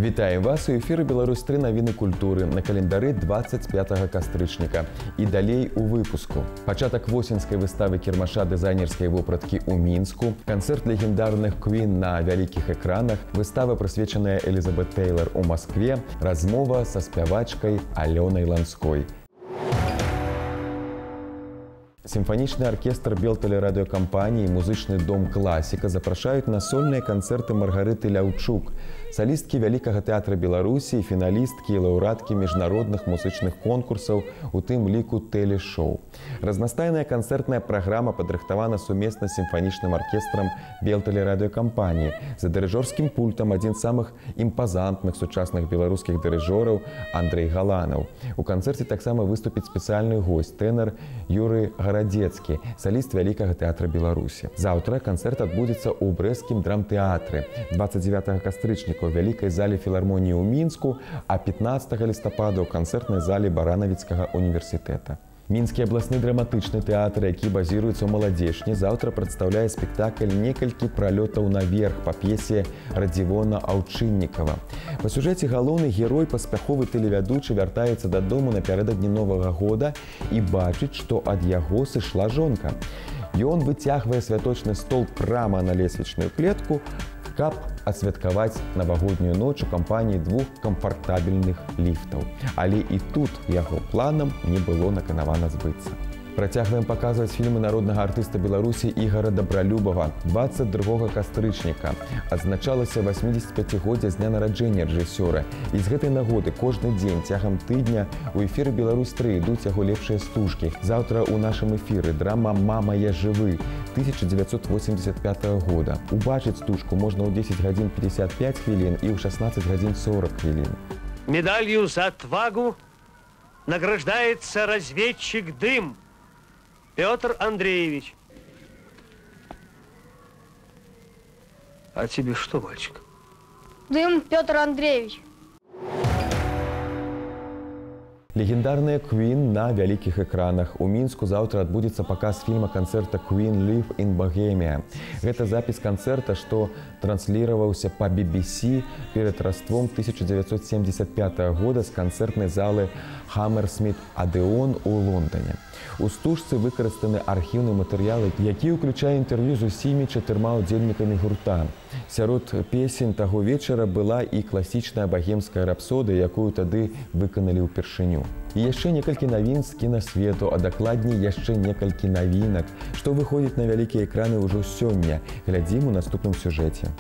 Вітаем вас у эфіры Беларусь-3 навіны культуры на календары 25 кастрычніка. І далей у выпуску. Пачатак восеньскай выставы кірмаша дызайнерскай вопраткі ў Мінску, канцэрт легендарных Queen на вялікіх экранах, выстава, прысвечаная Элізабет Тэйлар у Маскве, размова са спявачкай Алёнай Ланской. Сімфанічны аркестр Белтэлерадыёкампаніі, музычны дом «Класіка» запрашаюць на сольныя канцэрты Маргарыты Ляўчук, салісткі Вялікага тэатра Беларусі, фіналісткі і лаўрэаткі міжнародных музычных конкурсаў, у тым ліку тэлешоу. Разнастайная канцэртная праграма падрыхтавана сумесна з сімфанічным аркестрам Белтэлерадыёкампаніі. За дырыжорскім пультам адзін з самых імпазантных сучасных беларускіх дырыжораў Андрэй Галанаў. У канцэрце таксама выступіць спецыяльны госць, тэнар Юрый Гарадзецкі, саліст Вялікага тэатра Беларусі. Заўтра канцэрт адбудзецца ў брэсцкім драмтэатры 29 кастрычніка ў вялікай зале філармоніі ў Мінску, а 15 лістапада ў канцэртнай зале Баранавіцкага універсітэта. Мінскі абласны драматычны тэатр, які базіруецца ў Маладзечні, заўтра прадстаўляе спектакль «Некалькі пралётаў наверх» па п'есе Радзівона Аўчыннікава. Па сюжэце галоўны герой, паспяховы тэлевядучы, вяртаецца дадому напярэдадні Новага года і бачыць, што ад яго сышла жонка. Ён выцягвае святочны стол прама на лесвічную клетку, каб адсвяткаваць навагоднюю ноч у кампаніі двух камфартабельных ліфтаў. Але і тут яго планам не было наканавана збыцца. Працягваем паказваць фільмы народнага артыста Беларусі Ігара Дабралюбава. 22 кастрычніка адзначалася 85-годдзе з дня нараджэння рэжысёра. І з гэтай нагоды кожны дзень цягам тыдня у эфіры Беларусь-3 ідуць яго лепшыя стужкі. Заўтра ў нашым эфіры драма «Мама, я жывы» 1985 года. Убачыць стужку можна ў 10 гадзін 55 хвілін і ў 16 гадзін 40 хвілін. Медалью за отвагу награждается разведчик Дым Петр Андреевич. А тебе что, мальчик? Дым Петр Андреевич. Легендарная Queen на вялікіх экранах. У Мінску заўтра адбудзецца паказ фільма-канцэрта «Queen Live in Bohemia». Гэта запіс канцэрта, што трансліраваўся па BBC перад раством 1975 года з канцэртнай залы Hammersmith Odeon у Лондоне. У стужцы выкарыстаны архіўныя матэрыялы, які ўключае інтэрв'ю з усімі 4 удзельнікамі гурта. Сярод песень таго вечара была і класічная багемская рапсодыя, якую тады выканалі ўпершыню. І яшчэ некалькі навін з кінасвету, а дакладней яшчэ некалькі навінак, што выходзіць на вялікія экраны ўжо сёння. Глядзім у наступным сюжэце.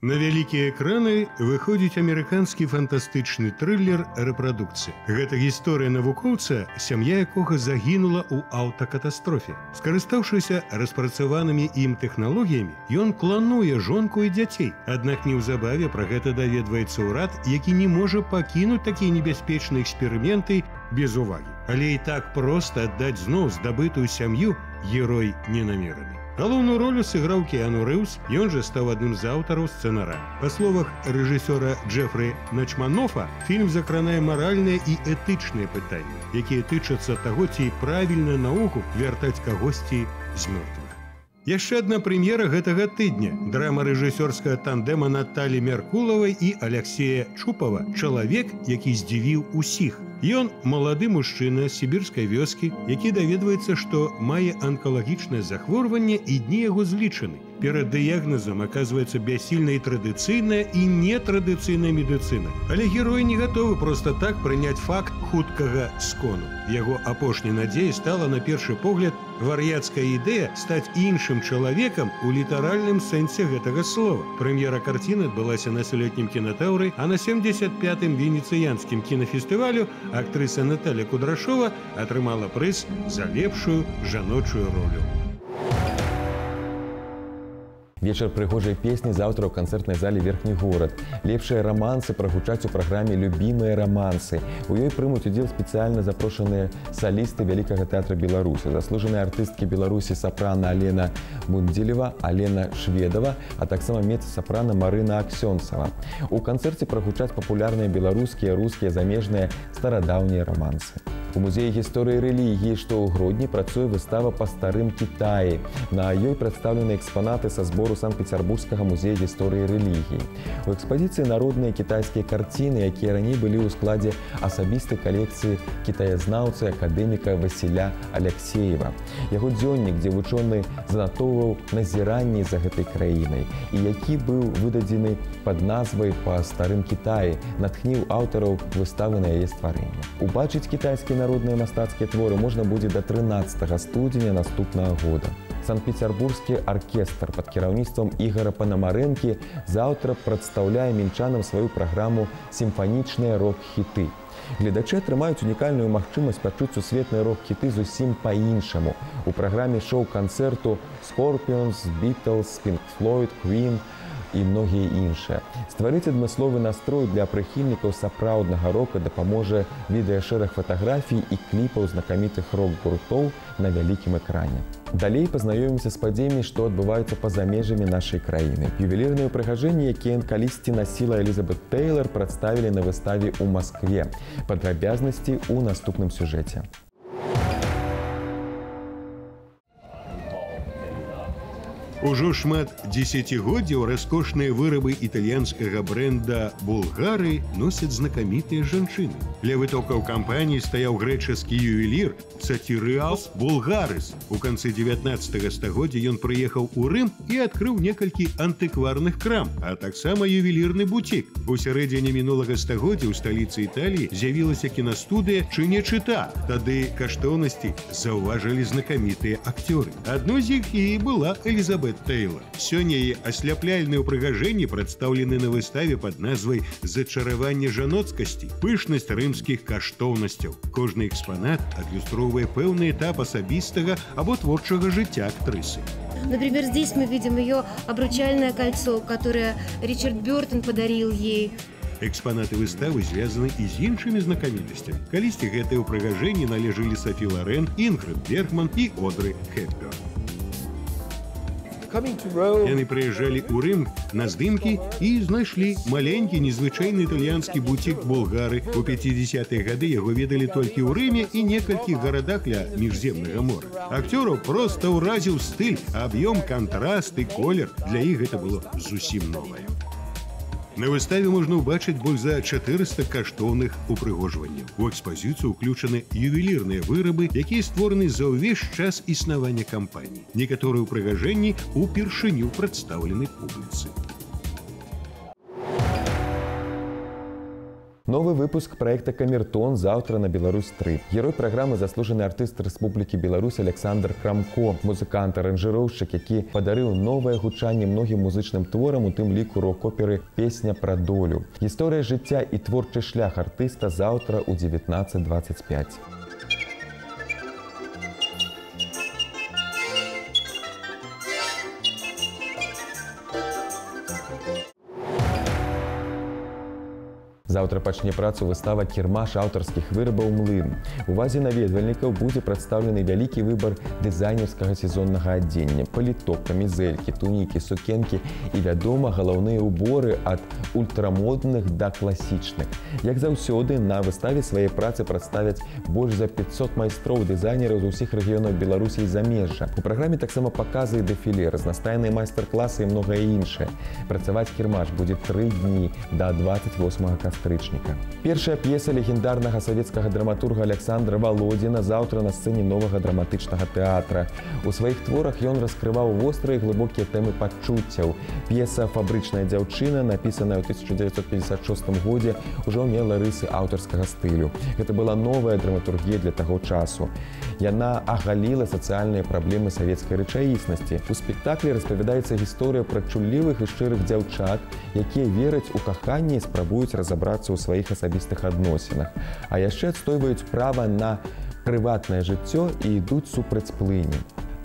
На вялікія экраны выходзіць амерыканскі фантастычны трылер «Рэпрадукцыя». Гэта гісторыя навукоўца, сям'я якога загінула ў аўтакатастрофе. Скарыстаўшыся распрацаванымі ім тэхналогіямі, ён клануе жонку і дзяцей. Аднак неўзабаве пра гэта даведваецца ўрад, які не можа пакінуць такія небяспечныя эксперыменты без увагі. Але і так проста аддаць зноў здабытую сям'ю герой не намераны. Галоўную ролю сыграў Кіану Рыўз, ён жа стаў адным з аўтараў сцэнара. Па словах рэжысёра Джефры Начманофа, фільм закранае маральныя і этычныя пытанні, якія тычацца таго, ці правільна наогул вяртаць кагосьці з мёртвых. Яшчэ адна прэм'ера гэтага тыдня. Драма рэжысёрскага тандэма Наталі Меркулавай і Аляксея Чупава «Чалавек, які здзівіў усіх». Ён малады мужчына з сібірскай вёскі, які даведваецца, што мае анкалагічнае захворванне і дні яго злічаны. Перад дыягназам аказваецца бяссільная і традыцыйная і нетрадыцыйная медыцына. Але герой не гатовы проста так прыняць факт хуткага скону. Яго апошняй надзеяй стала, на першы погляд, вар'яцкая ідэя стаць іншым чалавекам у літаральным сэнсе гэтага слова. Прэм'ера карціны адбылася на сёлетнім кінатаўры, а на 75-м венецыянскім кінафестывалю актрыса Наталя Кудрашова атрымала прыз за лепшую жаночую ролю. Вечар прыгожай песні заўтра ў канцэртнай зале «Верхні горад». Лепшыя рамансы прагучаць у праграме «Любімыя рамансы». У ёй прымуць удзел спецыяльна запрошаныя салісты Вялікага тэатра Беларусі, заслужаныя артысткі Беларусі сапрана Алена Мундзелева, Алена Шведова, а таксама мец-сапрана Марына Аксёнцава. У канцэрце прагучаць папулярныя беларускія, рускія, замежныя, старадаўнія рамансы. У музеі гісторыі рэлігіі, што ў Гродні, працуе выстава па старым Кітаі. На ёй прадстаўлены экспанаты са збору Санкт-Пецярбургскага музея гісторыі рэлігіі. У экспазіцыі народныя кітайскія карціны, якія раней былі ў складзе асабістай калекцыі кітаязнаўцы акадэміка Васіля Аляксеева. Яго дзённік, дзе вучоны занатоўваў назіранні за гэтай краінай і які быў выдадзены пад назвай «Па старым Кітаі», натхніў аўтараў выставы на яе стварэнне. Убачыць кітайскія народныя мастацкія творы можна будзе да 13 студзеня наступнага года. Санкт-Пецярбургскі аркестр пад кіраўніцтвам Ігара Панамарэнкі заўтра прадстаўляе мінчанам сваю праграму «Сімфанічныя рок-хіты». Гледачы атрымаюць унікальную магчымасць пачуць сусветныя рок-хіты зусім па-іншаму. У праграме шоу-канцэрту Scorpions, Beatles, Pink Floyd, Queen і многія іншыя. Стварыць адмысловы настрой для прыхільнікаў сапраўднага рока дапаможа відэашэраг фатаграфій і кліпаў знакамітых рок-гуртоў на вялікім экране. Далей пазнаёмімся з падзеямі, што адбываюцца па-за межамі нашай краіны. Ювелірныя ўпрыгажэнні, якія калісьці насіла Элізабет Тэйлар, прадставілі на выставе ў Маскве. Падрабязнасці ў наступным сюжэце. Ужо шмат дзесяцігоддзяў раскошныя вырабы італьянскага брэнда «Булгары» носяць знакамітыя жанчыны. Ля вытокаў кампаніі стаяў грэчаскі ювелір Сатиріас Булгарис. У канцы 19 стагоддзя ён прыехаў у Рым і адкрыў некалькі антыкварных крам, а таксама ювелірны бутік. У сярэдзіне мінулага стагоддзя ў сталіцы Італіі з'явілася кінастудыя «Чынечыта». Тады каштоўнасці заўважылі знакамітыя акцёры. Адной з іх і была Элізабет Тэйлар. Сёння яе асляпляльныя ўпрыгажэнні прадстаўлены на выставе пад назвай «Зачараванне жаноцкасці. Пышнасць рымскіх каштоўнасцяў». Кожны экспанат адлюстроўвае пэўны этап асабістага або творчага жыцця актрысы. Например, здесь мы видим ее обручальное кольцо, которое Ричард Бёртон подарил ей. Экспанаты выставы звязаны і з іншымі знакамітасцямі. Калісьці гэтыя ўпрыгажэнні належалі Софі Лорен, Інгрид Бергман і Одры Хепберн. Яны прыязджалі ў Рым на здымкі і знайшлі маленькі незвычайны італьянскі бутік «Булгары». У 50-е гады яго ведалі толькі ў Рыме і некалькіх гарадах ля міжземнага мора. Акцёраў проста ўразіў стыль, аб'ём, кантраст і колер. Для іх гэта было зусім новае. На выставе можна ўбачыць больш за 400 каштоўных упрыгожванняў. У экспазіцыю ўключаны ювелірныя вырабы, якія створаны за ўвесь час існавання кампаніі. Некаторыя ўпрыгажэнні упершыню прадстаўлены публіцы. Новы выпуск проекта «Камертон» завтра на Беларусь-3. Герой праграмы заслужаны артыст Рэспублікі Беларусь Александр Крамко, музыкант-аранжыроўшчык, які падарыў новае гучанне многім музычным творам, у тым ліку рок-оперы «Песня пра долю». Гісторыя жыцця і творчы шлях артыста завтра ў 19:25. Заўтра пачне працу выстава «Кірмаш аўтарскіх вырабаў «Млын». Увазе наведвальнікаў будзе прадстаўлены вялікі выбар дызайнерскага сезоннага адзення: паліток, камізэлькі, тунікі, сукенкі і, вядома, галаўныя ўборы ад ультрамодных да класічных. Як заўсёды, на выставе свае працы прадставяць больш за 500 майстроў дызайнераў з усіх рэгіёнаў Беларусі і замежжа. У праграме таксама паказы і дэфіле, разнастайныя майстар-класы і многае іншае. Працаваць «Кірмаш» будзе 3 дні да 28 кастрычніка. Першая п'еса легендарнага савецкага драматурга Александра Володіна заўтра на сцэне новага драматычнага тэатра. У сваіх творах ён раскрываў вострыя і глыбокія тэмы пачуццяў. П'еса «Фабрычная дзяўчына», напісаная ў 1956 годзе, ужо мела рысы аўтарскага стылю. Гэта была новая драматургія для таго часу. Яна агаліла сацыяльныя праблемы савецкай рэчаіснасці. У спектаклі распавядаецца гісторыя пра чуллівых і шчырых дзяўчат, якія вераць у каханне і спрабуюць разабрацца ў сваіх асабістых адносінах, а яшчэ адстойваюць права на прыватнае жыццё і ідуць супраць плыні.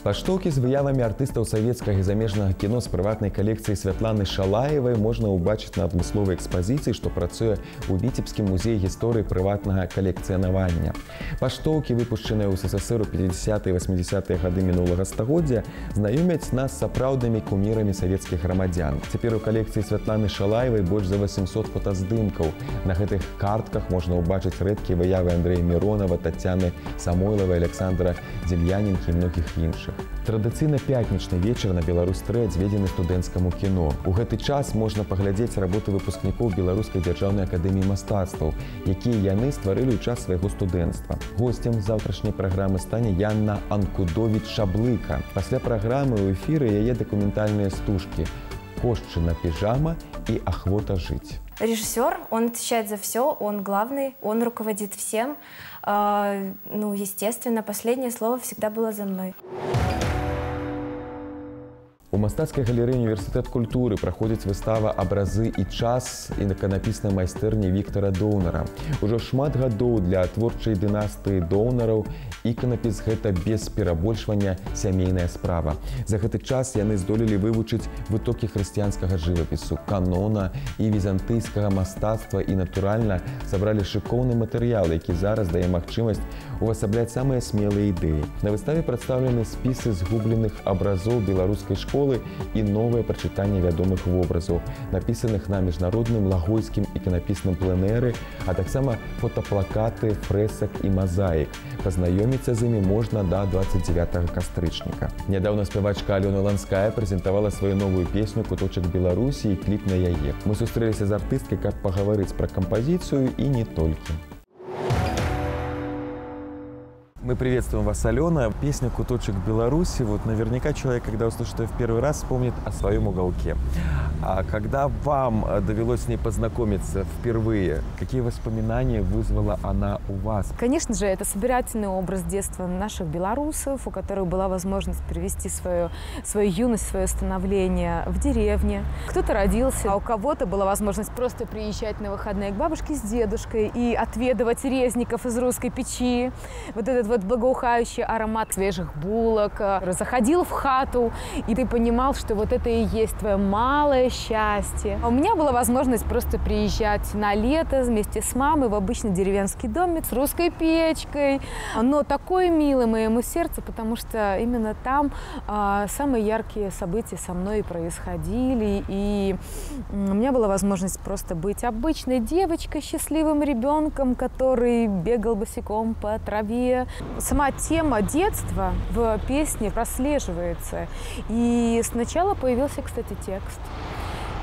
Паштоўкі з выявамі артыстаў савецкага і замежнага кіно з прыватнай калекцыі Святланы Шалаевай можна ўбачыць на адмысловай экспазіцыі, што працуе ў Віцебскім музеі гісторыі прыватнага калекцыянавання. Паштоўкі, выпушчаныя ў СССР у 50-е і 80-е гады мінулага стагоддзя, знаёмяць нас з сапраўднымі кумірамі савецкіх грамадзян. Цяпер у калекцыі Святланы Шалаевай больш за 800 фотаздымкаў. На гэтых картках можна ўбачыць рэдкія выявы Андрэя Міронава, Тацяны Самойлавай, Александра Дзельяненкі і многіх іншых. Традыцыйна пятнічны вечар на Беларусь-3 адведзены студэнцкаму кіно. У гэты час можна паглядзець работы выпускнікоў Беларускай дзяржаўнай акадэміі мастацтваў, якія яны стварылі ў час свайго студэнцтва. Госцем заўтрашняй праграмы стане Янна Анкудовіч-Шаблыка. Пасля праграмы ў эфіры яе дакументальныя стужкі «Кошчына пижама» и «Охота жить». Режиссер, он отвечает за все, он главный, он руководит всем. Ну, естественно, последнее слово всегда было за мной. У мастацкай галерэі універсітэт культуры праходзіць выстава «Абразы і час» і іканапіснай майстэрні Віктара Доўнара. Ужо шмат гадоў для творчай дынастыі Доўнараў іканапіс гэта без перабольшвання сямейная справа. За гэты час яны здолелі вывучыць вытокі хрысціянскага жывапісу, канона і візантыйскага мастацтва і, натуральна, сабралі шыкоўны матэрыял, які зараз дае магчымасць увасабляць самыя смелыя ідэі. На выставе прадстаўлены спісы згубленых абразоў беларускай школы і новае прачытанне вядомых вобразаў, напісаных на міжнародным лагойскім іканапісным пленэры, а таксама фотаплакаты, фрэсак і мазаік. Пазнаёміцца з імі можна да 29 кастрычніка. Нядаўна спявачка Алёна Ланская прэзентавала сваю новую песню «Куточак Беларусі» і кліп на яе. Мы сустрэліся з артысткай, каб пагаварыць пра кампазіцыю і не толькі. Мы приветствуем вас, Алена. Песня «Куточек Беларуси». Вот наверняка человек, когда услышит ее в первый раз, вспомнит о своем уголке. А когда вам довелось с ней познакомиться впервые, какие воспоминания вызвала она у вас? Конечно же, это собирательный образ детства наших белорусов, у которых была возможность перевести свою юность, свое становление в деревне. Кто-то родился, а у кого-то была возможность просто приезжать на выходные к бабушке с дедушкой и отведывать резников из русской печи. Вот этот вот благоухающий аромат свежих булок. Заходил в хату, и ты понимал, что вот это и есть твое малое счастье. У меня была возможность просто приезжать на лето вместе с мамой в обычный деревенский домик с русской печкой. Но такое милое моему сердцу, потому что именно там самые яркие события со мной происходили. И у меня была возможность просто быть обычной девочкой, счастливым ребенком, который бегал босиком по траве. Сама тема детства в песне прослеживается. И сначала появился, кстати, текст.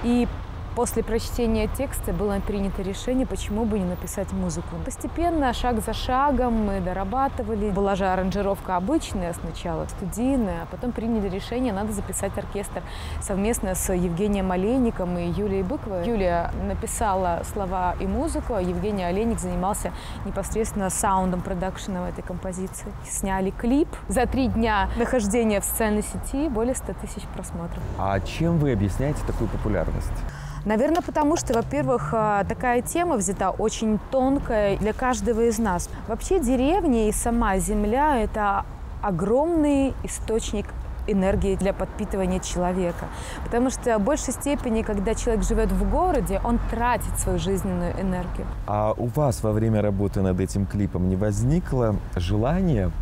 И после прочтения текста было принято решение, почему бы не написать музыку. Постепенно, шаг за шагом мы дорабатывали. Была же аранжировка обычная сначала, студийная, а потом приняли решение, надо записать оркестр совместно с Евгением Олейником и Юлией Быковой. Юлия написала слова и музыку, а Евгений Олейник занимался непосредственно саундом, продакшеном этой композиции. Сняли клип. За 3 дня нахождения в социальной сети более 100 тысяч просмотров. А чем вы объясняете такую популярность? Наверное, потому что, во-первых, такая тема взята очень тонкая для каждого из нас. Вообще деревня и сама земля – это огромный источник энергии для подпитывания человека. Потому что в большей степени, когда человек живет в городе, он тратит свою жизненную энергию. А у вас во время работы над этим клипом не возникло желания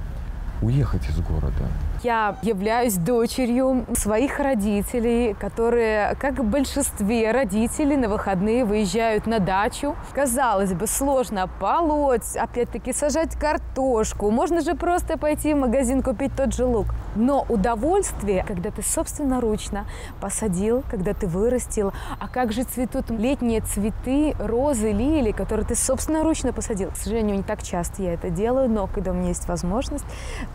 уехать из города? Я являюсь дочерью своих родителей, которые, как в большинстве родителей, на выходные выезжают на дачу. Казалось бы, сложно полоть, опять-таки сажать картошку. Можно же просто пойти в магазин купить тот же лук. Но удовольствие, когда ты собственноручно посадил, когда ты вырастил, а как же цветут летние цветы, розы, лилии, которые ты собственноручно посадил. К сожалению, не так часто я это делаю, но когда у меня есть возможность,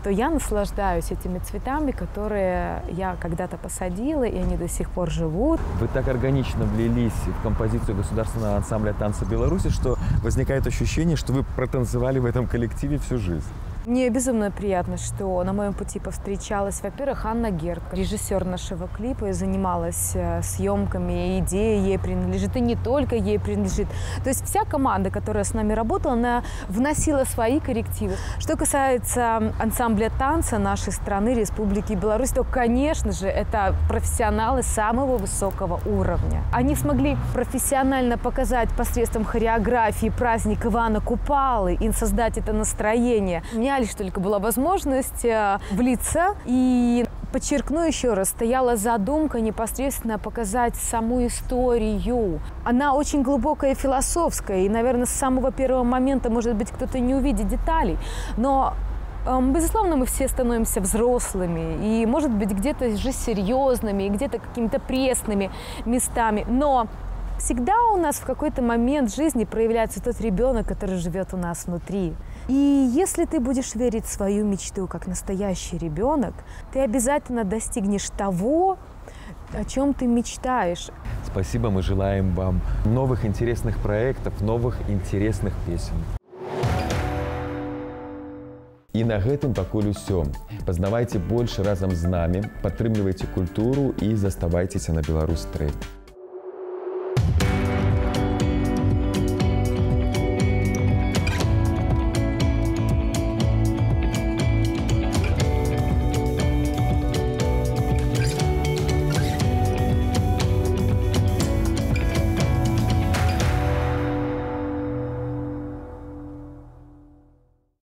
то я наслаждаюсь этими цветами, которые я когда-то посадила, и они до сих пор живут. Вы так органично влились в композицию государственного ансамбля танца Беларуси, что возникает ощущение, что вы протанцевали в этом коллективе всю жизнь. Мне безумно приятно, что на моем пути повстречалась, во-первых, Анна Герд, режиссер нашего клипа, и занималась съемками, и идея ей принадлежит, и не только ей принадлежит. То есть вся команда, которая с нами работала, она вносила свои коррективы. Что касается ансамбля танца нашей страны, Республики Беларусь, то, конечно же, это профессионалы самого высокого уровня. Они смогли профессионально показать посредством хореографии праздник Ивана Купалы и создать это настроение. У меня лишь только была возможность влиться. И подчеркну еще раз, стояла задумка непосредственно показать саму историю. Она очень глубокая и философская. И, наверное, с самого первого момента, может быть, кто-то не увидит деталей. Но, безусловно, мы все становимся взрослыми. И, может быть, где-то же серьезными, и где-то какими-то пресными местами. Но всегда у нас в какой-то момент жизни проявляется тот ребенок, который живет у нас внутри. И если ты будешь верить в свою мечту как настоящий ребенок, ты обязательно достигнешь того, о чем ты мечтаешь. Спасибо, мы желаем вам новых интересных проектов, новых интересных песен. І на гэтым пакуль усё. Пазнавайце больш разам з намі, падтрымлівайце культуру і заставайцеся на Беларусь-3.